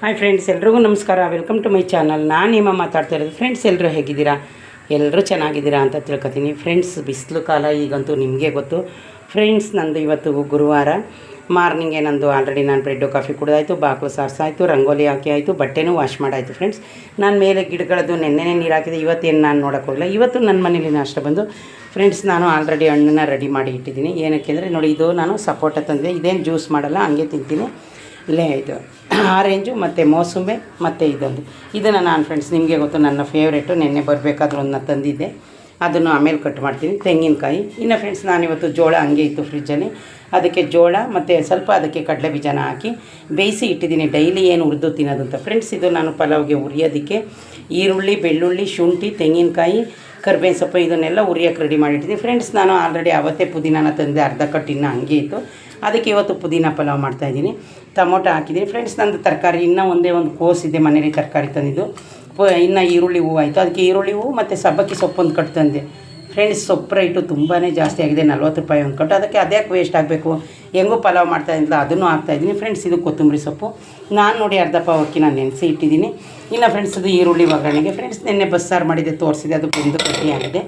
Hi friends, ಎಲ್ರಿಗೂ ನಮಸ್ಕಾರ. Welcome to my channel. ನಾನು ನಿಮ್ಮ ಮಾತಾಡ್ತಾ ಇರೋದು. ಫ್ರೆಂಡ್ಸ್, ಎಲ್ಲರೂ ಹೇಗಿದ್ದೀರಾ? ಎಲ್ಲರೂ ಚೆನ್ನಾಗಿದ್ದೀರಾ ಅಂತ ತಿಳ್ಕೊತೀನಿ. ಫ್ರೆಂಡ್ಸ್, ಬಿಸಿಲು ಕಾಲ ಈಗಂತೂ ನಿಮಗೆ ಗೊತ್ತು. ಫ್ರೆಂಡ್ಸ್, ನಂದು ಇವತ್ತು ಗುರುವಾರ ಮಾರ್ನಿಂಗೇ ನಂದು ಆಲ್ರೆಡಿ ನಾನು ಬ್ರೆಡ್ಡು ಕಾಫಿ ಕುಡಿದಾಯಿತು, ಬಾಕ್ಲು ಸಾರಿಸಾಯಿತು, ರಂಗೋಲಿ ಹಾಕಿ ಆಯಿತು, ಬಟ್ಟೆನೂ ವಾಶ್ ಮಾಡಾಯಿತು. ಫ್ರೆಂಡ್ಸ್, ನಾನು ಮೇಲೆ ಗಿಡಗಳದ್ದು ನೆನ್ನೆನೇ ನೀರು ಹಾಕಿದೆ. ಇವತ್ತೇನು ನಾನು ನೋಡೋಕೆ ಹೋಗಲ್ಲ. ಇವತ್ತು ನನ್ನ ಮನೇಲಿ ನಾಷ್ಟ ಬಂದು ಫ್ರೆಂಡ್ಸ್, ನಾನು ಆಲ್ರೆಡಿ ಹಣ್ಣನ್ನ ರೆಡಿ ಮಾಡಿ ಇಟ್ಟಿದ್ದೀನಿ. ಏನಕ್ಕೆ ಅಂದರೆ ನೋಡಿ, ಇದು ನಾನು ಸಪೋಟ ತಂದಿದೆ. ಇದೇನು ಜ್ಯೂಸ್ ಮಾಡಲ್ಲ, ಹಂಗೆ ತಿಂತೀನಿ. ಇಲ್ಲೇ ಇದು ಆರೆಂಜು ಮತ್ತು ಮೋಸಂಬೆ ಮತ್ತು ಇದನ್ನು ನಾನು ಫ್ರೆಂಡ್ಸ್ ನಿಮಗೆ ಗೊತ್ತು, ನನ್ನ ಫೇವ್ರೇಟು. ನೆನ್ನೆ ಬರಬೇಕಾದ್ರೂ ಒಂದು ತಂದಿದ್ದೆ, ಅದನ್ನು ಆಮೇಲೆ ಕಟ್ ಮಾಡ್ತೀನಿ. ತೆಂಗಿನಕಾಯಿ. ಇನ್ನು ಫ್ರೆಂಡ್ಸ್, ನಾನಿವತ್ತು ಜೋಳ ಹಂಗೆ ಇತ್ತು ಫ್ರಿಜ್ಜಲ್ಲಿ, ಅದಕ್ಕೆ ಜೋಳ ಮತ್ತು ಸ್ವಲ್ಪ ಅದಕ್ಕೆ ಕಡಲೆ ಬೀಜನ ಹಾಕಿ ಬೇಯಿಸಿ ಇಟ್ಟಿದ್ದೀನಿ. ಡೈಲಿ ಏನು ಹುರಿದು ತಿನ್ನೋದು ಅಂತ. ಫ್ರೆಂಡ್ಸ್, ಇದು ನಾನು ಪಲಾವ್ಗೆ ಹುರಿಯೋದಕ್ಕೆ ಈರುಳ್ಳಿ, ಬೆಳ್ಳುಳ್ಳಿ, ಶುಂಠಿ, ತೆಂಗಿನಕಾಯಿ, ಕರ್ಬೇವಿನ ಸೊಪ್ಪು ಇದನ್ನೆಲ್ಲ ಹುರಿಯೋಕ್ಕೆ ರೆಡಿ ಮಾಡಿಟ್ಟಿದ್ದೀನಿ. ಫ್ರೆಂಡ್ಸ್, ನಾನು ಆಲ್ರೆಡಿ ಅವತ್ತೇ ಪುದೀನಾನ ತಂದೆ, ಅರ್ಧ ಕಟ್ಟಿನ ಹಂಗೆ ಇತ್ತು. ಅದಕ್ಕೆ ಇವತ್ತು ಪುದೀನ ಪಲಾವ್ ಮಾಡ್ತಾಯಿದ್ದೀನಿ. ಟೊಮೊಟೊ ಹಾಕಿದ್ದೀನಿ. ಫ್ರೆಂಡ್ಸ್, ನಂದು ತರಕಾರಿ ಇನ್ನೂ ಒಂದೇ ಒಂದು ಕೋಸಿದೆ ಮನೇಲಿ, ತರಕಾರಿ ತಂದಿದ್ದು. ಇನ್ನು ಈರುಳ್ಳಿ ಹೂವು ಆಯಿತು. ಅದಕ್ಕೆ ಈರುಳ್ಳಿ ಹೂವು ಮತ್ತು ಸಬ್ಬಕ್ಕಿ ಸೊಪ್ಪು ಒಂದು ಕಟ್ಟು ತಂದೆ. ಫ್ರೆಂಡ್ಸ್, ಸೊಪ್ಪು ರೈಟು ತುಂಬಾ ಜಾಸ್ತಿ ಆಗಿದೆ, 40 ರೂಪಾಯಿ ಒಂದು ಕಟ್ಟು. ಅದಕ್ಕೆ ಅದ್ಯಾಕೆ ವೇಸ್ಟ್ ಆಗಬೇಕು, ಹೆಂಗೂ ಪಲಾವ್ ಮಾಡ್ತಾಯಿದ್ದಿಲ್ಲ, ಅದನ್ನು ಹಾಕ್ತಾಯಿದ್ದೀನಿ. ಫ್ರೆಂಡ್ಸ್, ಇದು ಕೊತ್ತಂಬರಿ ಸೊಪ್ಪು ನಾನು ನೋಡಿ ಅರ್ಧ ಪಾವು ಅಕ್ಕಿ ನಾನು ನೆನೆಸಿ ಇಟ್ಟಿದ್ದೀನಿ. ಇನ್ನು ಫ್ರೆಂಡ್ಸ್, ಅದು ಈರುಳ್ಳಿ ಒಗ್ಗರಣೆಗೆ. ಫ್ರೆಂಡ್ಸ್, ನಿನ್ನೆ ಬಸ್ಸಾರು ಮಾಡಿದೆ, ತೋರಿಸಿದೆ, ಅದು ಬೆಂದು ಕಟ್ಟಿ ಆಗಿದೆ.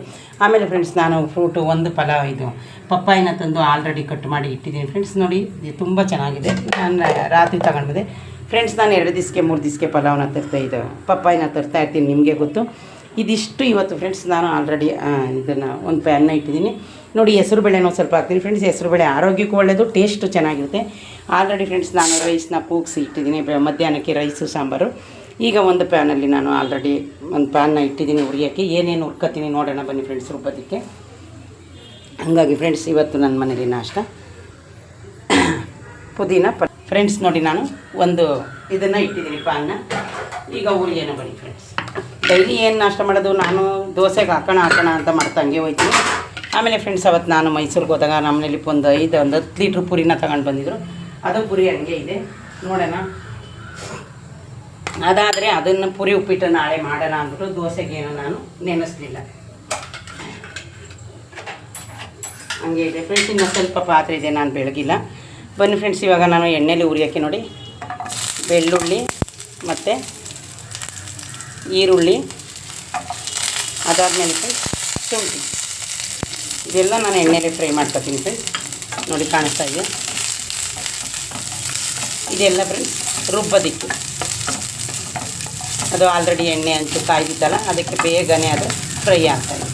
ಆಮೇಲೆ ಫ್ರೆಂಡ್ಸ್, ನಾನು ಫ್ರೂಟು ಒಂದು ಪಲಾವ್ ಇದು ಪಪ್ಪಾಯಿನ ತಂದು ಆಲ್ರೆಡಿ ಕಟ್ ಮಾಡಿ ಇಟ್ಟಿದ್ದೀನಿ. ಫ್ರೆಂಡ್ಸ್, ನೋಡಿ ಇದು ತುಂಬ ಚೆನ್ನಾಗಿದೆ. ನಾನು ರಾತ್ರಿ ತಗೊಂಡಿದ್ದೆ. ಫ್ರೆಂಡ್ಸ್, ನಾನು 2 ದಿವಸಕ್ಕೆ 3 ದಿವಸಕ್ಕೆ ಪಲಾವ್ನ ಪಪ್ಪಾಯಿನ ತರ್ತಾ ಇರ್ತೀನಿ, ನಿಮಗೆ ಗೊತ್ತು. ಇದಿಷ್ಟು ಇವತ್ತು ಫ್ರೆಂಡ್ಸ್, ನಾನು ಆಲ್ರೆಡಿ ಇದನ್ನು ಒಂದು ಪ್ಯಾನ್ನ ಇಟ್ಟಿದ್ದೀನಿ. ನೋಡಿ, ಹೆಸರುಬೇಳೆನೂ ಸ್ವಲ್ಪ ಹಾಕ್ತೀನಿ. ಫ್ರೆಂಡ್ಸ್, ಹೆಸರುಬೇಳೆ ಆರೋಗ್ಯಕ್ಕೂ ಒಳ್ಳೆಯದು, ಟೇಸ್ಟು ಚೆನ್ನಾಗಿರುತ್ತೆ. ಆಲ್ರೆಡಿ ಫ್ರೆಂಡ್ಸ್, ನಾನು ರೈಸ್ನ ಕೂಗಿಸಿ ಇಟ್ಟಿದ್ದೀನಿ, ಮಧ್ಯಾಹ್ನಕ್ಕೆ ರೈಸು ಸಾಂಬಾರು. ಈಗ ಒಂದು ಪ್ಯಾನಲ್ಲಿ ನಾನು ಆಲ್ರೆಡಿ ಒಂದು ಪ್ಯಾನ್ನ ಇಟ್ಟಿದ್ದೀನಿ ಹುರಿಯೋಕ್ಕೆ. ಏನೇನು ಹುರ್ಕೊತೀನಿ ನೋಡೋಣ ಬನ್ನಿ ಫ್ರೆಂಡ್ಸ್, ರುಬ್ಬೋದಕ್ಕೆ. ಹಾಗಾಗಿ ಫ್ರೆಂಡ್ಸ್, ಇವತ್ತು ನನ್ನ ಮನೇಲಿ ನಾಷ್ಟ ಪುದೀನ ಫ್ರೆಂಡ್ಸ್, ನೋಡಿ ನಾನು ಒಂದು ಇದನ್ನು ಇಟ್ಟಿದ್ದೀನಿ ಪ್ಯಾನ್ನ. ಈಗ ಹುರಿಯೋಣ ಬನ್ನಿ ಫ್ರೆಂಡ್ಸ್. ಡೈಲಿ ಏನು ನಾಷ್ಟ ಮಾಡೋದು, ನಾನು ದೋಸೆಗೆ ಹಾಕೋಣ ಅಂತ ಮಾಡ್ತಾ ಹಂಗೆ ಹೋಯ್ತೀನಿ. ಆಮೇಲೆ ಫ್ರೆಂಡ್ಸ್, ಅವತ್ತು ನಾನು ಮೈಸೂರಿಗೆ ಹೋದಾಗ ನಮ್ಮ ಮನೇಲಿ ಒಂದು 10 ಲೀಟ್ರ್ ಪುರಿನ ತಗೊಂಡು ಬಂದಿದ್ರು. ಅದು ಪುರಿ ಹಂಗೆ ಇದೆ, ನೋಡೋಣ. ಅದಾದರೆ ಅದನ್ನು ಪುರಿ ಉಪ್ಪಿಟ್ಟು ನಾಳೆ ಮಾಡೋಣ ಅಂದ್ಬಿಟ್ಟು ದೋಸೆಗೇನು ನಾನು ನೆನೆಸಲಿಲ್ಲ, ಹಂಗೆ ಇದೆ ಫ್ರೆಂಡ್ಸ್. ಇನ್ನು ಸ್ವಲ್ಪ ಪಾತ್ರೆ ಇದೆ, ನಾನು ಬೆಳಗಿಲ್ಲ. ಬನ್ನಿ ಫ್ರೆಂಡ್ಸ್, ಇವಾಗ ನಾನು ಎಣ್ಣೆಲಿ ಹುರಿಯೋಕ್ಕೆ ನೋಡಿ, ಬೆಳ್ಳುಳ್ಳಿ ಮತ್ತು ಈರುಳ್ಳಿ, ಅದಾದಮೇಲೆ ಫ್ರೆಂಡ್ಸ್ ಶುಂಠಿ, ಇದೆಲ್ಲ ನಾನು ಎಣ್ಣೆಲಿ ಫ್ರೈ ಮಾಡ್ಕೊತೀನಿ ಫ್ರೆಂಡ್ಸ್. ನೋಡಿ, ಕಾಣಿಸ್ತಾ ಇದೆ. ಇದೆಲ್ಲ ಫ್ರೆಂಡ್ಸ್ ರುಬ್ಬೋದಿಕ್ಕೆ. ಅದು ಆಲ್ರೆಡಿ ಎಣ್ಣೆ ಹಂಚು ಕಾಯ್ದಿತ್ತಲ್ಲ, ಅದಕ್ಕೆ ಬೇಗನೆ ಅದು ಫ್ರೈ ಆಗ್ತಾಯಿದೆ.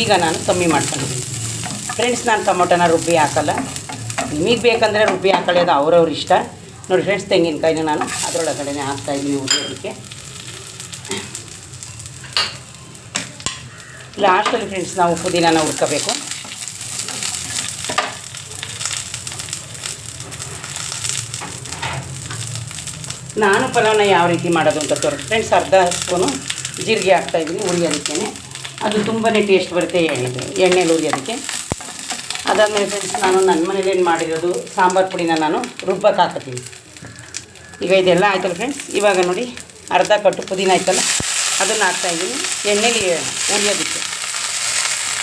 ಈಗ ನಾನು ಕಮ್ಮಿ ಮಾಡ್ಕೊಂಡಿದ್ದೀನಿ ಫ್ರೆಂಡ್ಸ್. ನಾನು ಟೊಮೊಟೊನ ರುಬ್ಬಿ ಹಾಕಲ್ಲ, ನಿಮಗೆ ಬೇಕಂದರೆ ರುಬ್ಬಿ ಹಾಕೊಳ್ಳಿ, ಅದು ಅವ್ರವ್ರ ಇಷ್ಟ. ನೋಡಿ ಫ್ರೆಂಡ್ಸ್, ತೆಂಗಿನಕಾಯಿನ ನಾನು ಅದರೊಳಗಡೆ ಹಾಕ್ತಾಯಿದ್ದೀನಿ ಹುರಿಯೋದಕ್ಕೆ. ಲಾಸ್ಟಲ್ಲಿ ಫ್ರೆಂಡ್ಸ್, ನಾವು ಪುದೀನಾನ ಹುರ್ಕೋಬೇಕು. ನಾನು ಪಲಾವ್ನ ಯಾವ ರೀತಿ ಮಾಡೋದು ಅಂತ ತೋರಿಸಿ ಫ್ರೆಂಡ್ಸ್. ಅರ್ಧ ಸ್ಪೂನು ಜೀರಿಗೆ ಹಾಕ್ತಾಯಿದ್ದೀನಿ ಹುರಿಯೋದಕ್ಕೆ. ಅದು ತುಂಬಾ ಟೇಸ್ಟ್ ಬರುತ್ತೆ ಎಣ್ಣೆಲಿ ಹುರಿಯೋದಕ್ಕೆ. ಅದಾದಮೇಲೆ ಫ್ರೆಂಡ್ಸ್, ನಾನು ನನ್ನ ಮನೇಲಿ ಏನು ಮಾಡಿರೋದು ಸಾಂಬಾರು ಪುಡಿನ ನಾನು ರುಬ್ಬಕ್ಕೆ ಹಾಕ್ತೀನಿ. ಈಗ ಇದೆಲ್ಲ ಆಯ್ತಲ್ಲ ಫ್ರೆಂಡ್ಸ್. ಇವಾಗ ನೋಡಿ, ಅರ್ಧ ಕಟ್ಟು ಪುದೀನ ಆಯ್ತಲ್ಲ, ಅದನ್ನು ಹಾಕ್ತಾಯಿದ್ದೀನಿ ಎಣ್ಣೆಲಿ ಹುರಿಯೋದಕ್ಕೆ.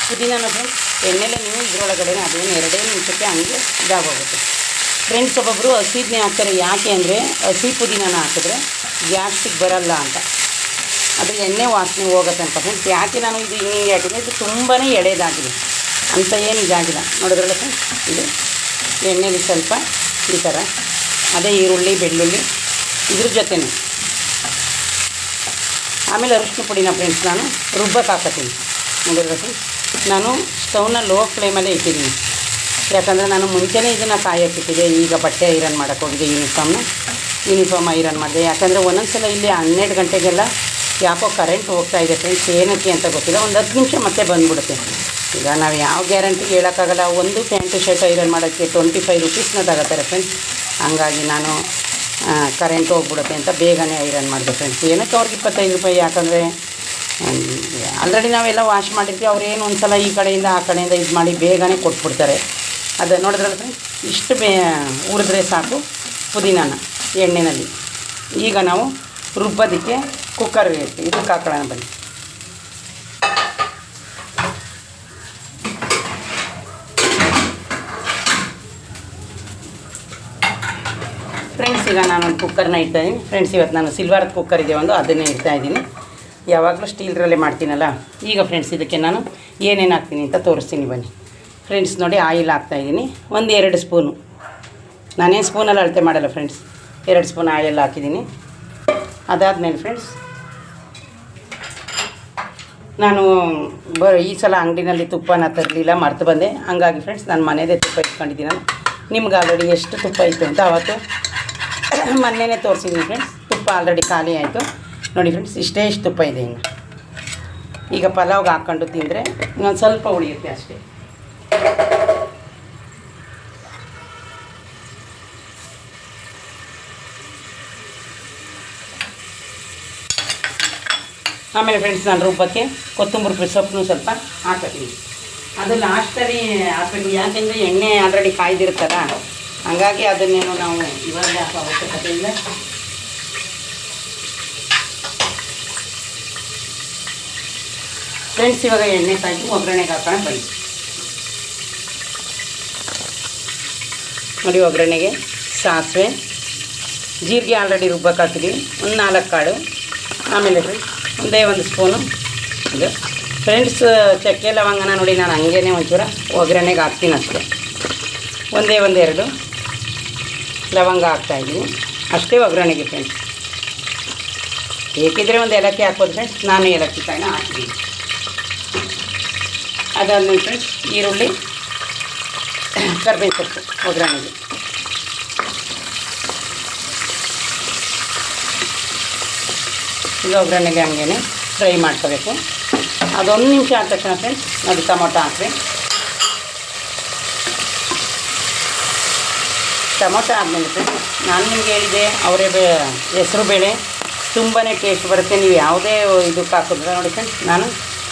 ಪುದೀನ ಫ್ರೆಂಡ್ಸ್ ಎಣ್ಣೆಲೆ ನೀವು ಇದರೊಳಗಡೆ ಅದೇನು 2 ನಿಮಿಷಕ್ಕೆ ಹಂಗೆ ಇದಾಗೋಗುತ್ತೆ ಫ್ರೆಂಡ್ಸ್. ಒಬ್ಬೊಬ್ಬರು ಹಸಿದನ್ನೇ ಹಾಕ್ತಾರೆ. ಯಾಕೆ ಅಂದರೆ ಹಸಿ ಪುದೀನ ಹಾಕಿದ್ರೆ ಗ್ಯಾಸ್ಟಿಕ್ ಬರಲ್ಲ ಅಂತ, ಅದು ಎಣ್ಣೆ ವಾಸನೆ ಹೋಗುತ್ತೆ ಅಂತ ಫ್ರೆಂಡ್ಸ್. ಯಾಕೆ ನಾನು ಇದು ಹಿಂಗೆ ಹಾಕಿದ್ರೆ, ಇದು ತುಂಬಾ ಎಳೆದಾಗಿದೆ ಅಂತ ಏನು ಇದಾಗಿಲ್ಲ. ನೋಡಿದ್ರಲ್ಲ ಫ್ರೆಂಡ್ಸ್, ಇದು ಎಣ್ಣೆಲಿ ಸ್ವಲ್ಪ ಈ ಥರ ಅದೇ ಈರುಳ್ಳಿ, ಬೆಳ್ಳುಳ್ಳಿ ಇದ್ರ ಜೊತೆನೇ. ಆಮೇಲೆ ಅರಿಶಿನ ಪುಡಿನ ಫ್ರೆಂಡ್ಸ್ ನಾನು ರುಬ್ಬಕ್ಕೆ ಹಾಕತ್ತೀನಿ. ನೋಡಿದ್ರೆ ಫ್ರೆಂಡ್ಸ್, ನಾನು ಸ್ಟವ್ನ ಲೋ ಫ್ಲೇಮಲ್ಲೇ ಇಟ್ಟಿದ್ದೀನಿ. ಯಾಕಂದರೆ ನಾನು ಮುಂಚೆನೇ ಇದನ್ನು ಕಾಯಕ್ಕಿಟ್ಟಿದ್ದೆ. ಈಗ ಬಟ್ಟೆ ಐರನ್ ಮಾಡೋಕ್ಕೆ ಹೋಗಿದೆ, ಯೂನಿಫಾರ್ಮ್ ಐರನ್ ಮಾಡಿದೆ. ಯಾಕಂದರೆ ಒಂದೊಂದು ಸಲ ಇಲ್ಲಿ 12 ಗಂಟೆಗೆಲ್ಲ ಯಾಕೋ ಕರೆಂಟ್ ಹೋಗ್ತಾಯಿದೆ ಫ್ರೆಂಡ್ಸ್, ಏನಕ್ಕೆ ಅಂತ ಗೊತ್ತಿಲ್ಲ. ಒಂದು 10 ನಿಮಿಷ ಮತ್ತೆ ಬಂದುಬಿಡುತ್ತೆ. ಈಗ ನಾವು ಯಾವ ಗ್ಯಾರಂಟಿ ಹೇಳೋಕ್ಕಾಗಲ್ಲ. ಒಂದು ಪ್ಯಾಂಟು ಶರ್ಟ್ ಐರನ್ ಮಾಡೋಕ್ಕೆ 25 ರೂಪೀಸ್ನ ತಗೋತಾರೆ ಫ್ರೆಂಡ್ಸ್. ಹಂಗಾಗಿ ನಾನು ಕರೆಂಟ್ ಹೋಗ್ಬಿಡುತ್ತೆ ಅಂತ ಬೇಗನೆ ಐರನ್ ಮಾಡಿದೆ ಫ್ರೆಂಡ್ಸ್. ಏನಕ್ಕೆ ಅವ್ರಿಗೆ 25 ರೂಪಾಯಿ, ಯಾಕಂದರೆ ಆಲ್ರೆಡಿ ನಾವೆಲ್ಲ ವಾಶ್ ಮಾಡಿರ್ತೀವಿ. ಅವ್ರೇನು ಒಂದು ಸಲ ಈ ಕಡೆಯಿಂದ ಆ ಕಡೆಯಿಂದ ಇದು ಮಾಡಿ ಬೇಗನೆ ಕೊಟ್ಬಿಡ್ತಾರೆ. ಅದು ನೋಡಿದ್ರಲ್ಲ ಫ್ರೆಂಡ್ಸ್, ಇಷ್ಟು ಹುರಿದ್ರೆ ಸಾಕು ಪುದೀನಾನ ಎಣ್ಣೆಯಲ್ಲಿ. ಈಗ ನಾವು ರುಬ್ಬೋದಕ್ಕೆ ಕುಕ್ಕರ್ ಇದಕ್ಕೆ ಹಾಕೊಳ್ಳೋಣ ಬನ್ನಿ. ಫ್ರೆಂಡ್ಸ್, ಈಗ ನಾನೊಂದು ಕುಕ್ಕರ್ನ ಇಡ್ತಾಯಿದ್ದೀನಿ ಫ್ರೆಂಡ್ಸ್. ಇವತ್ತು ನಾನು ಸಿಲ್ವರ್ದು ಕುಕ್ಕರ್ ಇದೆ ಒಂದು, ಅದನ್ನೇ ಇಡ್ತಾಯಿದ್ದೀನಿ. ಯಾವಾಗಲೂ ಸ್ಟೀಲ್ರಲ್ಲೇ ಮಾಡ್ತೀನಲ್ಲ. ಈಗ ಫ್ರೆಂಡ್ಸ್ ಇದಕ್ಕೆ ನಾನು ಏನೇನು ಹಾಕ್ತೀನಿ ಅಂತ ತೋರಿಸ್ತೀನಿ ಬನ್ನಿ ಫ್ರೆಂಡ್ಸ್. ನೋಡಿ ಆಯಿಲ್ ಹಾಕ್ತಾಯಿದ್ದೀನಿ ಒಂದು 2 ಸ್ಪೂನು. ನಾನೇನು ಸ್ಪೂನಲ್ಲಿ ಅಳತೆ ಮಾಡಲ್ಲ ಫ್ರೆಂಡ್ಸ್. 2 ಸ್ಪೂನ್ ಆಯಿಲ್ ಹಾಕಿದ್ದೀನಿ. ಅದಾದಮೇಲೆ ಫ್ರೆಂಡ್ಸ್ ನಾನು ಈ ಸಲ ಅಂಗಡಿನಲ್ಲಿ ತುಪ್ಪನ ತರಲಿಲ್ಲ, ಮರ್ತು ಬಂದೆ. ಹಂಗಾಗಿ ಫ್ರೆಂಡ್ಸ್ ನಾನು ಮನೆಯದೇ ತುಪ್ಪ ಇಟ್ಕೊಂಡಿದ್ದೀನಿ. ನಿಮ್ಗೆ ಆಲ್ರೆಡಿ ಎಷ್ಟು ತುಪ್ಪ ಇತ್ತು ಅಂತ ಅವತ್ತು ಮೊನ್ನೆನೇ ತೋರಿಸಿದ್ದೀನಿ ಫ್ರೆಂಡ್ಸ್. ತುಪ್ಪ ಆಲ್ರೆಡಿ ಖಾಲಿ ಆಯಿತು ನೋಡಿ ಫ್ರೆಂಡ್ಸ್. ಇಷ್ಟು ತುಪ್ಪ ಇದೆ. ಇನ್ನು ಈಗ ಪಲಾವ್ಗೆ ಹಾಕ್ಕೊಂಡು ತಿಂದರೆ ಇನ್ನೊಂದು ಸ್ವಲ್ಪ ಉಳಿಯುತ್ತೆ ಅಷ್ಟೇ. ಆಮೇಲೆ ಫ್ರೆಂಡ್ಸ್ ನಾನು ರುಬ್ಬಕ್ಕೆ ಕೊತ್ತಂಬರಿ ಸೊಪ್ಪು ಸ್ವಲ್ಪ ಹಾಕತ್ತೀನಿ. ಅದು ಲಾಸ್ಟಲ್ಲಿ ಹಾಕಬೇಕು, ಯಾಕೆಂದರೆ ಎಣ್ಣೆ ಆಲ್ರೆಡಿ ಕಾಯ್ದಿರ್ತಾರ. ಹಾಗಾಗಿ ಅದನ್ನೇನು ನಾವು ಇವಾಗ ಹಾಕೋ ಅವಶ್ಯಕತೆ ಇಲ್ಲ. ಫ್ರೆಂಡ್ಸ್ ಇವಾಗ ಎಣ್ಣೆ ಕಾಯ್ದು ಒಗ್ಗರಣೆಗೆ ಹಾಕೋಣ ಬನ್ನಿ. ನೋಡಿ ಒಗ್ಗರಣೆಗೆ ಸಾಸಿವೆ, ಜೀರಿಗೆ ಆಲ್ರೆಡಿ ರುಬ್ಬಕ್ಕೆ ಹಾಕಿದ್ದೀವಿ, ಒಂದು 4 ಕಾಳು. ಆಮೇಲೆ ಫ್ರೆಂಡ್ಸ್ ಒಂದೇ 1 ಸ್ಪೂನು ಇದು ಫ್ರೆಂಡ್ಸ್ ಚಕ್ಕೆ ಲವಂಗನ ನೋಡಿ ನಾನು ಹಂಗೇ ಒಂಚೂರ ಒಗ್ಗರಣೆಗೆ ಹಾಕ್ತೀನಿ ಅಷ್ಟೇ. ಒಂದೇ 2 ಲವಂಗ ಹಾಕ್ತಾಯಿದ್ದೀನಿ ಅಷ್ಟೇ ಒಗ್ಗರಣೆಗೆ ಫ್ರೆಂಡ್ಸ್. ಬೇಕಿದ್ರೆ ಒಂದು ಏಲಕ್ಕಿ ಹಾಕ್ಬೋದು ಫ್ರೆಂಡ್ಸ್. ನಾನು ಏಲಕ್ಕಿ ಕಾಯಿನ ಹಾಕ್ತೀನಿ. ಅದಾದಮೇಲೆ ಫ್ರೆಂಡ್ಸ್ ಈರುಳ್ಳಿ, ಕರಿಬೇವು ಸೊಪ್ಪು ಒಗ್ಗರಣೆಗೆ. ಈಗ ಒಗ್ಗರಣೆಗೆ ಹಂಗೇ ಫ್ರೈ ಮಾಡ್ಕೋಬೇಕು. ಅದು 1 ನಿಮಿಷ ಆದ ತಕ್ಷಣ ಫ್ರೆಂಡ್ಸ್ ಅದು ಟೊಮೊಟೊ ಹಾಕ್ರಿ. ಟೊಮೊಟೊ ಆದಮೇಲೆ ಫ್ರೆಂಡ್ಸ್ ನಾನು ನಿಮ್ಗೆ ಹೇಳಿದೆ ಹೆಸರು ಬೇಳೆ ತುಂಬಾ ಟೇಸ್ಟ್ ಬರುತ್ತೆ. ನೀವು ಯಾವುದೇ ಇದಕ್ಕೆ ಹಾಕಿದ್ರೆ ನೋಡಿ ಫ್ರೆಂಡ್ಸ್, ನಾನು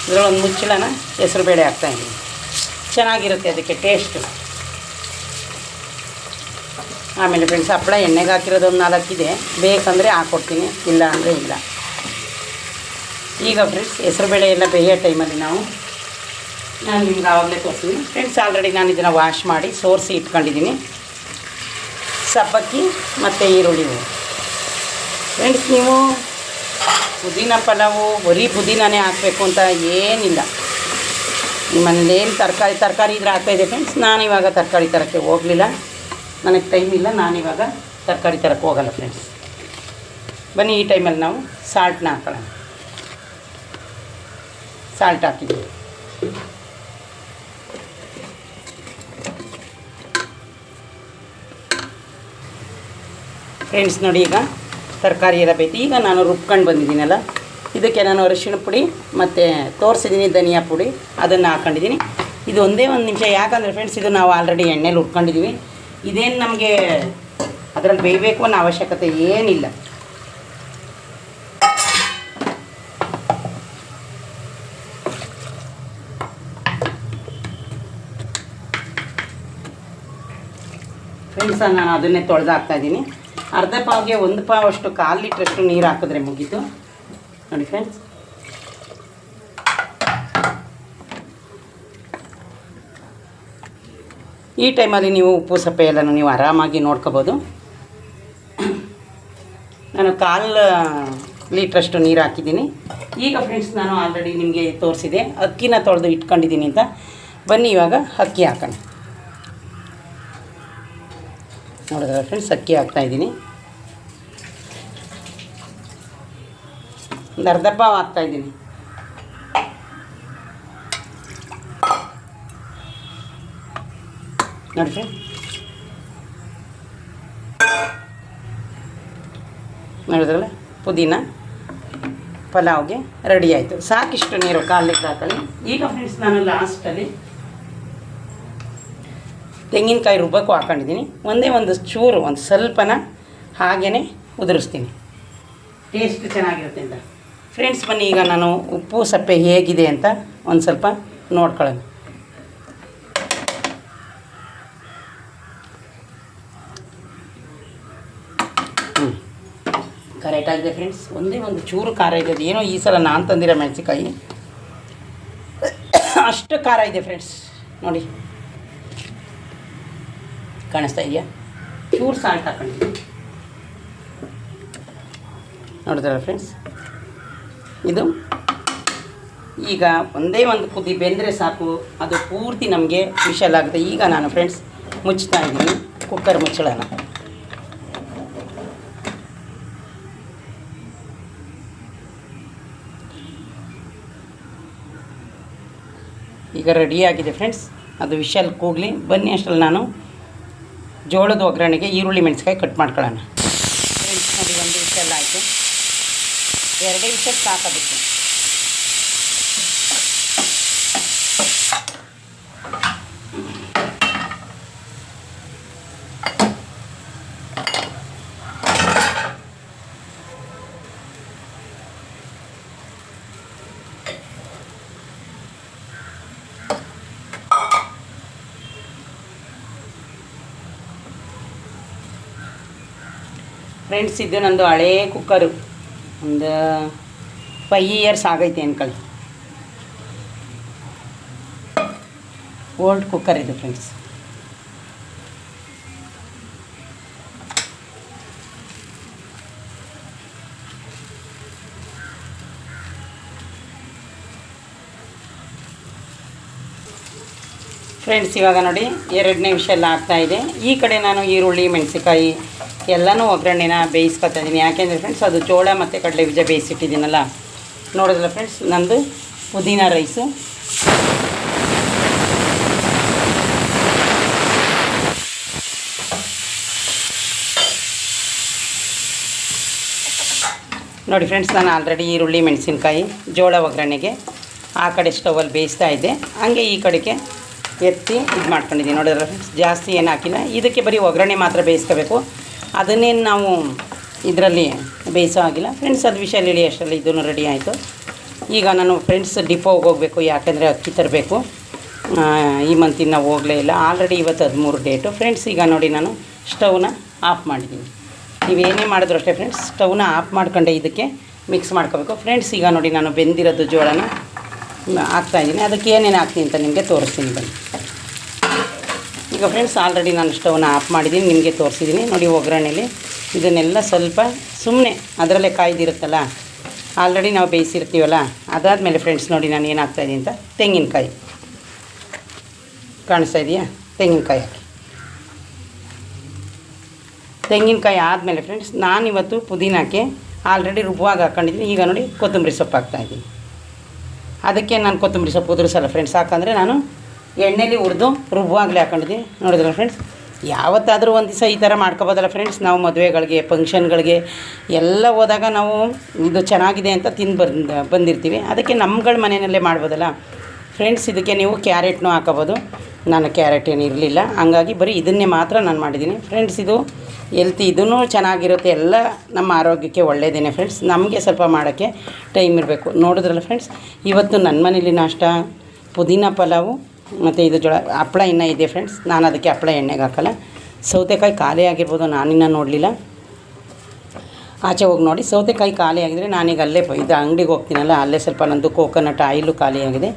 ಇದರಲ್ಲಿ ಒಂದು ಮುಚ್ಚಳನ ಹೆಸರು ಬೇಳೆ ಹಾಕ್ತಾಯಿದ್ದೀನಿ. ಚೆನ್ನಾಗಿರುತ್ತೆ ಅದಕ್ಕೆ ಟೇಸ್ಟು. ಆಮೇಲೆ ಫ್ರೆಂಡ್ಸ್ ಹಪ್ಪಳ ಎಣ್ಣೆಗೆ ಹಾಕಿರೋದು ಒಂದು 4 ಇದೆ, ಬೇಕಂದರೆ ಹಾಕ್ಕೊಡ್ತೀನಿ, ಇಲ್ಲ ಅಂದರೆ ಇಲ್ಲ. ಈಗ ಫ್ರೆಂಡ್ಸ್ ಹೆಸರುಬೇಳೆ ಎಲ್ಲ ಬೇಯೋ ಟೈಮಲ್ಲಿ ನಾನು ನಿಮ್ಗೆ ಆವಾಗಲೇ ತೋರಿಸ್ತೀನಿ ಫ್ರೆಂಡ್ಸ್. ಆಲ್ರೆಡಿ ನಾನು ಇದನ್ನು ವಾಶ್ ಮಾಡಿ ಸೋರಿಸಿ ಇಟ್ಕೊಂಡಿದ್ದೀನಿ. ಸಬ್ಬಕ್ಕಿ ಮತ್ತು ಈರುಳ್ಳಿ ಫ್ರೆಂಡ್ಸ್. ನೀವು ಪುದೀನ ಪಲಾವು ಬರೀ ಪುದೀನೇ ಹಾಕಬೇಕು ಅಂತ ಏನಿಲ್ಲ. ನಿಮ್ಮನೇಲೇನು ತರಕಾರಿ ಇದ್ರೆ ಹಾಕ್ತಾಯಿದ್ದೆ ಫ್ರೆಂಡ್ಸ್. ನಾನಿವಾಗ ತರಕಾರಿ ತರೋಕ್ಕೆ ಹೋಗಲಿಲ್ಲ, ನನಗೆ ಟೈಮ್ ಇಲ್ಲ. ನಾನಿವಾಗ ತರಕಾರಿ ತರಕ್ಕೆ ಹೋಗಲ್ಲ ಫ್ರೆಂಡ್ಸ್. ಬನ್ನಿ ಈ ಟೈಮಲ್ಲಿ ನಾವು ಸಾಲ್ಟನ್ನ ಹಾಕೋಣ. ಸಾಲ್ಟ್ ಹಾಕಿದ್ದೀವಿ ಫ್ರೆಂಡ್ಸ್. ನೋಡಿ ಈಗ ತರಕಾರಿ ಎಲ್ಲ ಬೇಯ್ತು. ಈಗ ನಾನು ರುಬ್ಕೊಂಡು ಬಂದಿದ್ದೀನಲ್ಲ, ಇದಕ್ಕೆ ನಾನು ಅರಿಶಿಣ ಪುಡಿ ಮತ್ತು ತೋರಿಸಿದ್ದೀನಿ ಧನಿಯಾ ಪುಡಿ, ಅದನ್ನು ಹಾಕ್ಕೊಂಡಿದ್ದೀನಿ. ಇದು ಒಂದೇ 1 ನಿಮಿಷ. ಯಾಕಂದರೆ ಫ್ರೆಂಡ್ಸ್ ಇದು ನಾವು ಆಲ್ರೆಡಿ ಎಣ್ಣೆಲಿ ಹುರ್ಕೊಂಡಿದ್ದೀವಿ. ಇದೇನು ನಮಗೆ ಅದರಲ್ಲಿ ಬೇಯಬೇಕು ಅನ್ನೋ ಅವಶ್ಯಕತೆ ಏನಿಲ್ಲ. ಫ್ರೆಂಡ್ಸ್ ನಾನು ಅದನ್ನೇ ತೊಳೆದು ಹಾಕ್ತಾಯಿದ್ದೀನಿ. ಅರ್ಧ ಪಾವ್ಗೆ 1 ಪಾವ್ ಅಷ್ಟು 1/4 ಲೀಟ್ರಷ್ಟು ನೀರು ಹಾಕಿದ್ರೆ ಮುಗೀತು ನೋಡಿ ಫ್ರೆಂಡ್ಸ್. ಈ ಟೈಮಲ್ಲಿ ನೀವು ಉಪ್ಪು ಸಪ್ಪೆ ಎಲ್ಲನೂ ನೀವು ಆರಾಮಾಗಿ ನೋಡ್ಕೋಬೋದು. ನಾನು 1/4 ಲೀಟ್ರಷ್ಟು ನೀರು ಹಾಕಿದ್ದೀನಿ. ಈಗ ಫ್ರೆಂಡ್ಸ್ ನಾನು ಆಲ್ರೆಡಿ ನಿಮಗೆ ತೋರಿಸಿದೆ ಅಕ್ಕಿನ ತೊಳೆದು ಇಟ್ಕೊಂಡಿದ್ದೀನಿ ಅಂತ. ಬನ್ನಿ ಇವಾಗ ಅಕ್ಕಿ ಹಾಕೋಣ. ನೋಡಿದ್ರೆ ಫ್ರೆಂಡ್ಸ್ ಅಕ್ಕಿ ಹಾಕ್ತಾಯಿದ್ದೀನಿ. ಒಂದು ಅರ್ಧ ಪಾವ್ ಹಾಕ್ತಾಯಿದ್ದೀನಿ. ನೋಡಿ ಫ್ರೆಂಡ್, ನೋಡಿದ್ರಲ್ಲ ಪುದೀನ ಪಲಾವ್ಗೆ ರೆಡಿ ಆಯಿತು. ಸಾಕಿಷ್ಟು ನೀರು 1/4 ಲೀಟ್ರ್ ಹಾಕೊಳ್ಳಿ. ಈಗ ಫ್ರೆಂಡ್ಸ್ ನಾನು ಲಾಸ್ಟಲ್ಲಿ ತೆಂಗಿನಕಾಯಿ ರುಬ್ಬಕ್ಕೂ ಹಾಕ್ಕೊಂಡಿದ್ದೀನಿ. ಒಂದೇ 1 ಚೂರು ಒಂದು ಸ್ವಲ್ಪನ ಹಾಗೇ ಉದುರಿಸ್ತೀನಿ, ಟೇಸ್ಟ್ ಚೆನ್ನಾಗಿರುತ್ತೆ ಅಂತ ಫ್ರೆಂಡ್ಸ್. ಬನ್ನಿ ಈಗ ನಾನು ಉಪ್ಪು ಸಪ್ಪೆ ಹೇಗಿದೆ ಅಂತ ಒಂದು ಸ್ವಲ್ಪ ನೋಡ್ಕೊಳ್ಳೋಣ. ಕರೆಕ್ಟಾಗಿದೆ ಫ್ರೆಂಡ್ಸ್. ಒಂದೇ 1 ಚೂರು ಖಾರ ಇದೆ. ಏನೋ ಈ ಸಲ ನಾನು ತಂದಿರೋ ಮೆಣಸಿನ್ಕಾಯಿ ಅಷ್ಟು ಖಾರ ಇದೆ ಫ್ರೆಂಡ್ಸ್. ನೋಡಿ ಕಾಣಿಸ್ತಾ ಇದೆಯಾ? ಚೂರು ಸಾಲ್ಟ್ ಹಾಕೊಂಡಿದ್ದೀನಿ. ನೋಡಿದ್ರಲ್ಲ ಫ್ರೆಂಡ್ಸ್, ಇದು ಈಗ ಒಂದೇ ಒಂದು ಕುದಿ ಬೆಂದರೆ ಸಾಕು, ಅದು ಪೂರ್ತಿ ನಮಗೆ ವಿಷಲ್ ಆಗುತ್ತೆ. ಈಗ ನಾನು ಫ್ರೆಂಡ್ಸ್ ಮುಚ್ತಾ ಇದ್ದೀನಿ ಕುಕ್ಕರ್ ಮುಚ್ಚಳನ. ಈಗ ರೆಡಿಯಾಗಿದೆ ಫ್ರೆಂಡ್ಸ್, ಅದು ವಿಷಲ್ ಕೂಗಲಿ. ಬನ್ನಿ ಅಷ್ಟರಲ್ಲಿ ನಾನು ಜೋಳದ ಒಗ್ಗರಣೆಗೆ ಈರುಳ್ಳಿ ಮೆಣಸಿನ್ಕಾಯಿ ಕಟ್ ಮಾಡ್ಕೊಳ್ಳೋಣ. ಫ್ರೆಂಡ್ಸ್ ನೋಡಿ, ಒಂದು ವಿಷಲ್ ಆಯಿತು, 2 ವಿಷಲ್ ಸಾಕಾಗುತ್ತೆ. ಫ್ರೆಂಡ್ಸ್, ಇದು ನಂದು ಹಳೇ ಕುಕ್ಕರು, ಒಂದು 5 ಇಯರ್ಸ್ ಆಗೈತೆ ಅನ್ಕೊಳ್ಳಿ. ಓಲ್ಡ್ ಕುಕ್ಕರ್ ಇದು ಫ್ರೆಂಡ್ಸ್. ಫ್ರೆಂಡ್ಸ್, ಇವಾಗ ನೋಡಿ 2ನೇ ವಿಷಲ್ ಆಗ್ತಾಯಿದೆ. ಈ ಕಡೆ ನಾನು ಈರುಳ್ಳಿ ಮೆಣಸಿನ್ಕಾಯಿ ಎಲ್ಲನೂ ಒಗ್ಗರಣೆನ ಬೇಯಿಸ್ಕೊತಾ ಇದ್ದೀನಿ. ಯಾಕೆಂದರೆ ಫ್ರೆಂಡ್ಸ್, ಅದು ಜೋಳ ಮತ್ತು ಕಡಲೆ ಬೀಜ ಬೇಯಿಸಿಟ್ಟಿದ್ದೀನಲ್ಲ. ನೋಡಿದ್ರಲ್ಲ ಫ್ರೆಂಡ್ಸ್, ನಂದು ಪುದೀನ ರೈಸು. ನೋಡಿ ಫ್ರೆಂಡ್ಸ್, ನಾನು ಆಲ್ರೆಡಿ ಈರುಳ್ಳಿ ಮೆಣಸಿನ್ಕಾಯಿ ಜೋಳ ಒಗ್ಗರಣೆಗೆ ಆ ಕಡೆ ಸ್ಟವಲ್ಲಿ ಬೇಯಿಸ್ತಾ ಇದ್ದೆ, ಹಂಗೆ ಈ ಕಡೆಗೆ ಎತ್ತಿ ಇದು ಮಾಡ್ಕೊಂಡಿದ್ದೀನಿ. ನೋಡಿದ್ರಲ್ಲ ಫ್ರೆಂಡ್ಸ್, ಜಾಸ್ತಿ ಏನು ಹಾಕಿಲ್ಲ. ಇದಕ್ಕೆ ಬರೀ ಒಗ್ಗರಣೆ ಮಾತ್ರ ಬೇಯಿಸ್ಕೋಬೇಕು, ಅದನ್ನೇನು ನಾವು ಇದರಲ್ಲಿ ಬೇಯಿಸೋ ಆಗಿಲ್ಲ ಫ್ರೆಂಡ್ಸ್. ಅದು ವಿಷಲ್ ಇಳಿ ಅಷ್ಟರಲ್ಲಿ ಇದೂ ರೆಡಿ ಆಯಿತು. ಈಗ ನಾನು ಫ್ರೆಂಡ್ಸ್ ಡಿಪೋಗೆ ಹೋಗಬೇಕು, ಯಾಕೆಂದರೆ ಅಕ್ಕಿ ತರಬೇಕು. ಈ ಮಂತಿನ ನಾವು ಹೋಗಲೇ ಇಲ್ಲ, ಆಲ್ರೆಡಿ ಇವತ್ತು 13 ಡೇಟು ಫ್ರೆಂಡ್ಸ್. ಈಗ ನೋಡಿ, ನಾನು ಸ್ಟವ್ನ ಆಫ್ ಮಾಡಿದ್ದೀನಿ. ನೀವೇನೇ ಮಾಡಿದ್ರು ಅಷ್ಟೇ ಫ್ರೆಂಡ್ಸ್, ಸ್ಟವ್ನ ಆಫ್ ಮಾಡ್ಕೊಂಡೆ ಇದಕ್ಕೆ ಮಿಕ್ಸ್ ಮಾಡ್ಕೋಬೇಕು ಫ್ರೆಂಡ್ಸ್. ಈಗ ನೋಡಿ, ನಾನು ಬೆಂದಿರೋದು ಜೋಳನ ಹಾಕ್ತಾಯಿದ್ದೀನಿ. ಅದಕ್ಕೆ ಏನೇನು ಹಾಕ್ತೀನಿ ಅಂತ ನಿಮಗೆ ತೋರಿಸ್ತೀನಿ ಬನ್ನಿ. ಈಗ ಫ್ರೆಂಡ್ಸ್, ಆಲ್ರೆಡಿ ನಾನು ಸ್ಟವ್ನ ಆಫ್ ಮಾಡಿದ್ದೀನಿ, ನಿಮಗೆ ತೋರಿಸಿದ್ದೀನಿ ನೋಡಿ. ಒಗ್ಗರಣೆಲಿ ಇದನ್ನೆಲ್ಲ ಸ್ವಲ್ಪ ಸುಮ್ಮನೆ ಅದರಲ್ಲೇ ಕಾಯ್ದಿರುತ್ತಲ್ಲ, ಆಲ್ರೆಡಿ ನಾವು ಬೇಯಿಸಿರ್ತೀವಲ್ಲ. ಅದಾದಮೇಲೆ ಫ್ರೆಂಡ್ಸ್ ನೋಡಿ, ನಾನು ಏನು ಹಾಕ್ತಾಯಿದ್ದೀನಿ ಅಂತ, ತೆಂಗಿನಕಾಯಿ ಕಾಣಿಸ್ತಾ ಇದೆಯಾ? ತೆಂಗಿನಕಾಯಿ ಹಾಕಿ. ತೆಂಗಿನಕಾಯಿ ಆದಮೇಲೆ ಫ್ರೆಂಡ್ಸ್, ನಾನಿವತ್ತು ಪುದೀನಕ್ಕೆ ಆಲ್ರೆಡಿ ರುಬ್ಬುವಾಗ ಹಾಕ್ಕೊಂಡಿದ್ದೀನಿ. ಈಗ ನೋಡಿ, ಕೊತ್ತಂಬರಿ ಸೊಪ್ಪು ಹಾಕ್ತಾಯಿದ್ದೀನಿ. ಅದಕ್ಕೆ ನಾನು ಕೊತ್ತಂಬರಿ ಸೊಪ್ಪು ಉದುರಿಸಲ್ಲ ಫ್ರೆಂಡ್ಸ್, ಯಾಕಂದರೆ ನಾನು ಎಣ್ಣೆಲಿ ಹುರಿದು ರುಬ್ಬುವಾಗಲೇ ಹಾಕೊಂಡಿದ್ದೀನಿ. ನೋಡಿದ್ರಲ್ಲ ಫ್ರೆಂಡ್ಸ್, ಯಾವತ್ತಾದರೂ ಒಂದು ದಿವಸ ಈ ಥರ ಮಾಡ್ಕೊಬೋದಲ್ಲ ಫ್ರೆಂಡ್ಸ್. ನಾವು ಮದುವೆಗಳಿಗೆ, ಫಂಕ್ಷನ್ಗಳಿಗೆ ಎಲ್ಲ ಹೋದಾಗ ನಾವು ಇದು ಚೆನ್ನಾಗಿದೆ ಅಂತ ತಿಂದು ಬಂದಿರ್ತೀವಿ. ಅದಕ್ಕೆ ನಮ್ಗಳ ಮನೆಯಲ್ಲೇ ಮಾಡ್ಬೋದಲ್ಲ ಫ್ರೆಂಡ್ಸ್. ಇದಕ್ಕೆ ನೀವು ಕ್ಯಾರೆಟ್ನೂ ಹಾಕೋಬೋದು. ನಾನು ಕ್ಯಾರೆಟ್ ಏನು ಇರಲಿಲ್ಲ, ಹಂಗಾಗಿ ಬರೀ ಇದನ್ನೇ ಮಾತ್ರ ನಾನು ಮಾಡಿದ್ದೀನಿ ಫ್ರೆಂಡ್ಸ್. ಇದು ಎಲ್ತಿ, ಇದೂ ಚೆನ್ನಾಗಿರುತ್ತೆ, ಎಲ್ಲ ನಮ್ಮ ಆರೋಗ್ಯಕ್ಕೆ ಒಳ್ಳೆಯದೇನೆ ಫ್ರೆಂಡ್ಸ್. ನಮಗೆ ಸ್ವಲ್ಪ ಮಾಡೋಕ್ಕೆ ಟೈಮ್ ಇರಬೇಕು. ನೋಡಿದ್ರಲ್ಲ ಫ್ರೆಂಡ್ಸ್, ಇವತ್ತು ನನ್ನ ಮನೇಲಿ ನಾಷ್ಟ ಪುದೀನ ಪಲಾವು ಮತ್ತು ಇದು ಜೋಳ. ಹಪ್ಪಳ ಇನ್ನೂ ಇದೆ ಫ್ರೆಂಡ್ಸ್, ನಾನು ಅದಕ್ಕೆ ಹಪ್ಪಳ ಎಣ್ಣೆಗೆ ಹಾಕಲ್ಲ. ಸೌತೆಕಾಯಿ ಖಾಲಿ ಆಗಿರ್ಬೋದು, ನಾನಿನ್ನೂ ನೋಡಲಿಲ್ಲ. ಆಚೆ ಹೋಗಿ ನೋಡಿ, ಸೌತೆಕಾಯಿ ಖಾಲಿ ಆಗಿದ್ರೆ ನಾನೀಗ ಅಲ್ಲೇ ಇದು ಅಂಗಡಿಗೆ ಹೋಗ್ತೀನಲ್ಲ, ಅಲ್ಲೇ ಸ್ವಲ್ಪ ನಂದು ಕೋಕೋನಟ್ ಆಯಿಲು ಖಾಲಿಯಾಗಿದೆ,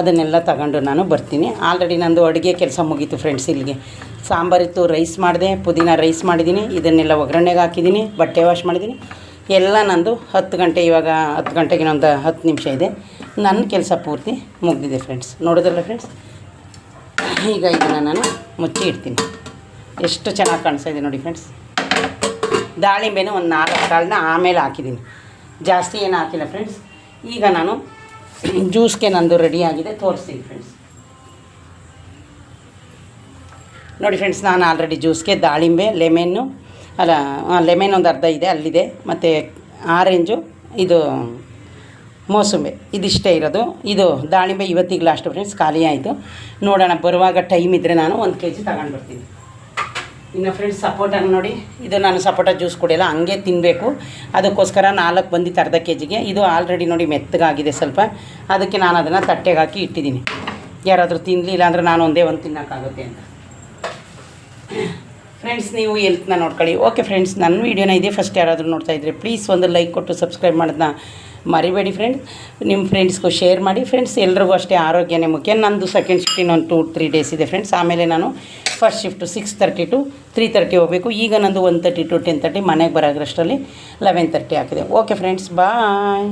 ಅದನ್ನೆಲ್ಲ ತಗೊಂಡು ನಾನು ಬರ್ತೀನಿ. ಆಲ್ರೆಡಿ ನಂದು ಅಡುಗೆ ಕೆಲಸ ಮುಗೀತು ಫ್ರೆಂಡ್ಸ್. ಇಲ್ಲಿಗೆ ಸಾಂಬಾರಿತ್ತು, ರೈಸ್ ಮಾಡಿದೆ, ಪುದೀನ ರೈಸ್ ಮಾಡಿದ್ದೀನಿ, ಇದನ್ನೆಲ್ಲ ಒಗ್ಗರಣೆಗೆ ಹಾಕಿದ್ದೀನಿ, ಬಟ್ಟೆ ವಾಶ್ ಮಾಡಿದ್ದೀನಿ. ಎಲ್ಲ ನಂದು 10 ಗಂಟೆ, ಇವಾಗ 10 ಗಂಟೆಗೆ ಇನ್ನೊಂದು 10 ನಿಮಿಷ ಇದೆ. ನನ್ನ ಕೆಲಸ ಪೂರ್ತಿ ಮುಗಿದಿದೆ ಫ್ರೆಂಡ್ಸ್. ನೋಡೋದಲ್ಲ ಫ್ರೆಂಡ್ಸ್, ಈಗ ಇದನ್ನು ನಾನು ಮುಚ್ಚಿ ಇಡ್ತೀನಿ. ಎಷ್ಟು ಚೆನ್ನಾಗಿ ಕಾಣಿಸ್ತಾ ಇದೆ ನೋಡಿ ಫ್ರೆಂಡ್ಸ್. ದಾಳಿಂಬೆನೂ ಒಂದು 4 ಕಾಳನ್ನ ಆಮೇಲೆ ಹಾಕಿದ್ದೀನಿ, ಜಾಸ್ತಿ ಏನು ಹಾಕಿಲ್ಲ ಫ್ರೆಂಡ್ಸ್. ಈಗ ನಾನು ಜ್ಯೂಸ್ಗೆ ನಂದು ರೆಡಿಯಾಗಿದೆ, ತೋರಿಸ್ತೀನಿ ಫ್ರೆಂಡ್ಸ್. ನೋಡಿ ಫ್ರೆಂಡ್ಸ್, ನಾನು ಆಲ್ರೆಡಿ ಜ್ಯೂಸ್ಗೆ ದಾಳಿಂಬೆ, ಲೆಮನ್ ಒಂದು ಅರ್ಧ ಇದೆ ಅಲ್ಲಿದೆ, ಮತ್ತು ಆರೆಂಜು, ಇದು ಮೋಸಂಬಿ, ಇದಿಷ್ಟೇ ಇರೋದು. ಇದು ದಾಳಿಂಬೆ ಇವತ್ತಿಗೆ ಲಾಸ್ಟ್ ಫ್ರೆಂಡ್ಸ್, ಖಾಲಿ ಆಯಿತು. ನೋಡೋಣ, ಬರುವಾಗ ಟೈಮ್ ಇದ್ದರೆ ನಾನು 1 kg ತಗೊಂಡು ಬರ್ತೀನಿ. ಇನ್ನು ಫ್ರೆಂಡ್ಸ್, ಸಪೋಟನ ನೋಡಿ, ಇದು ನಾನು ಸಪೋಟ ಜ್ಯೂಸ್ ಕುಡಿಯಲ್ಲ, ಹಂಗೆ ತಿನ್ನಬೇಕು. ಅದಕ್ಕೋಸ್ಕರ 4 ಬಂದಿತ್ತು ಅರ್ಧ kgಗೆ. ಇದು ಆಲ್ರೆಡಿ ನೋಡಿ ಮೆತ್ತಗಾಗಿದೆ ಸ್ವಲ್ಪ, ಅದಕ್ಕೆ ನಾನು ಅದನ್ನು ತಟ್ಟೆಗೆ ಹಾಕಿ ಇಟ್ಟಿದ್ದೀನಿ. ಯಾರಾದರೂ ತಿನ್ನಲಿಲ್ಲ ಅಂದರೆ ನಾನು ಒಂದೇ ಒಂದು ತಿನ್ನೋಕ್ಕಾಗುತ್ತೆ ಅಂತ ಫ್ರೆಂಡ್ಸ್. ನೀವು ಹೆಲ್ತ್ನ ನೋಡ್ಕೊಳ್ಳಿ. ಓಕೆ ಫ್ರೆಂಡ್ಸ್, ನನ್ನ ವೀಡಿಯೋನ ಇದೇ ಫಸ್ಟ್ ಯಾರಾದರೂ ನೋಡ್ತಾಯಿದ್ರೆ ಪ್ಲೀಸ್ ಒಂದು ಲೈಕ್ ಕೊಟ್ಟು ಸಬ್ಸ್ಕ್ರೈಬ್ ಮಾಡೋದನ್ನ ಮರಿಬೇಡಿ ಫ್ರೆಂಡ್ಸ್. ನಿಮ್ಮ ಫ್ರೆಂಡ್ಸ್ಗೂ ಶೇರ್ ಮಾಡಿ ಫ್ರೆಂಡ್ಸ್. ಎಲ್ರಿಗೂ ಅಷ್ಟೇ ಆರೋಗ್ಯನೇ ಮುಖ್ಯ. ನಂದು ಸೆಕೆಂಡ್ ಶಿಫ್ಟ್ ಇನ್ನೊಂದು 2-3 ಡೇಸ್ ಇದೆ ಫ್ರೆಂಡ್ಸ್, ಆಮೇಲೆ ನಾನು ಫಸ್ಟ್ ಶಿಫ್ಟು 6:30 to 3:30 ಹೋಗಬೇಕು. ಈಗ ನಂದು 1:30 to 10:30 ಮನೆಗೆ ಬರೋಷ್ಟರಲ್ಲಿ 11:30 ಆಗಿದೆ. ಓಕೆ ಫ್ರೆಂಡ್ಸ್, ಬಾಯ್.